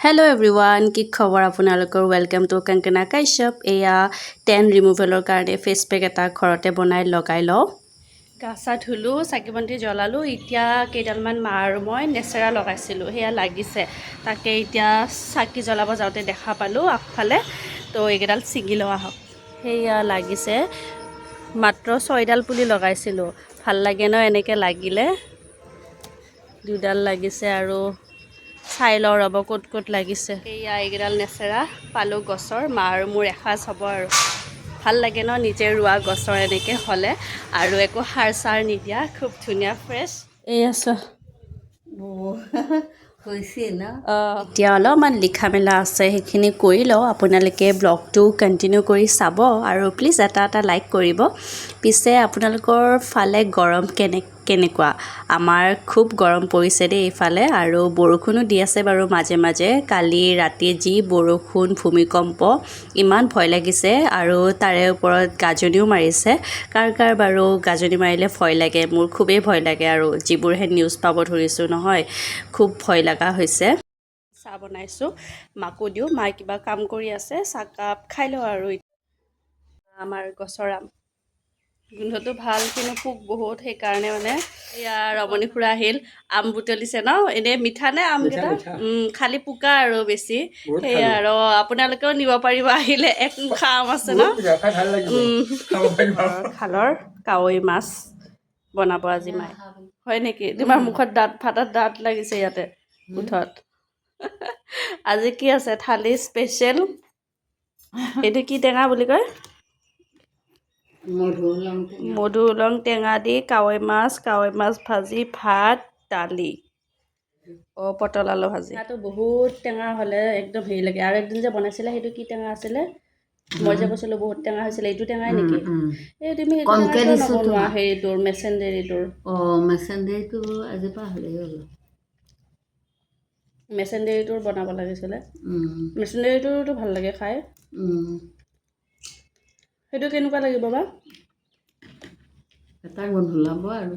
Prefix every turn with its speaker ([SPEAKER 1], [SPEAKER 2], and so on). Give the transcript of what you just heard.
[SPEAKER 1] Hello everyone, কি খবৰ আপোনালোকৰ ওয়েলকাম টু কংকনা কাশ্যপ এয়া টেন ৰিমুভেলৰ কাৰণে ফেস পেক এটা ঘৰতে বনাই লগাই লও গাছা ধুলো চাকিবন্তি জ্বলালো এতিয়া কেইডালমান মা আৰু মই নেচেৰা লগাইছিলো হেয়া লাগিছে তাকে এতিয়া চাকি জ্বলাব যাওঁতে দেখা পালো আগফালে তো এইকেইডাল ছিগি লওয়া হওক হেয়া লাগিছে মাত্ৰ 6ডাল পুলি লগাইছিলো ভাল লাগে ন এনেকে লাগিলে দুডাল লাগিছে আৰু চাই লওঁ ৰ'ব ক'ত লাগিছে এইয়া এইকেইডাল নেচেৰা পালো গছৰ মা আৰু মোৰ এসাজ হ'ব আৰু ভাল লাগে ন নিজে ৰোৱা গছৰ এনেকে হ'লে আৰু একো সাৰ চাৰ নিদিয়া খুব ধুনীয়া ফ্ৰেছ এইয়া চোৱা হৈছে না এতিয়া অলপমান লিখা মেলা আছে সেইখিনি কৰি লওঁ আপোনালোকে ব্লগটো কণ্টিনিউ কৰি চাব আৰু প্লিজ এটা লাইক কৰিব পিছে আপোনালোকৰ ফালে গৰম কেনেকুৱা আমাৰ খুব গৰম পৰিছে দেই এইফালে আৰু বৰষুণো দি আছে বাৰু মাজে মাজে কালি ৰাতি যি বৰষুণ ভূমিকম্প ইমান ভয় লাগিছে আৰু তাৰে ওপৰত গাজনিও মাৰিছে কাৰ বাৰু গাজনি মাৰিলে ভয় লাগে মোৰ খুবেই ভয় লাগে আৰু যিবোৰহে নিউজ পাব ধৰিছো নহয় খুব ভয় লগা হৈছে চাহ বনাইছো মাকো দিও মাই কিবা কাম কৰি আছে চাহ কাপ খাই লও আৰু আমাৰ গছৰ আম গোন্ধটো ভাল কিন্তু পোক বহুত সেইকাৰণে মানে ইয়া ৰমণী খুৰা আহিল আম বুটলিছে ন এনে মিঠা নে আমকেইটা খালি পোকা আৰু বেছি সেয়া আৰু আপোনালোকেও নিব পাৰিব আহিলে এক মুখা আম আছে ন খালৰ কাৱৈ মাছ বনাব আজি মাই হয় নেকি তোমাৰ মুখত ফাটাত দাঁত লাগিছে ইয়াতে উঠত আজি কি আছে থালি স্পেচিয়েল এইটো কি টেঙা বুলি কয় মধু ওলং টেঙা দি কাৱৈ মাছ ভাজি ভাত দালি পটল আলু ভাজি তাতো বহুত টেঙা হ'লে একদম হেৰি লাগে আৰু একদিন যে বনাইছিলে সেইটো কি টেঙা আছিলে মই যে কৈছিলো বহুত টেঙা হৈছিলে এইটো টেঙাই নেকি এই তুমি সেইটো নবনোৱা হেৰিটোৰ মেচেঞ্জেৰিটোৰ
[SPEAKER 2] মেচেঞ্জেৰিটো আজি পাহৰি গ'লো
[SPEAKER 1] মেচেঞ্জেৰিটোৰ বনাব লাগিছিলে মেচেঞ্জেৰিটোৰটো ভাল লাগে খাই সেইটো কেনেকুৱা লাগিব বা
[SPEAKER 2] এটা গোন্ধ ওলাব আৰু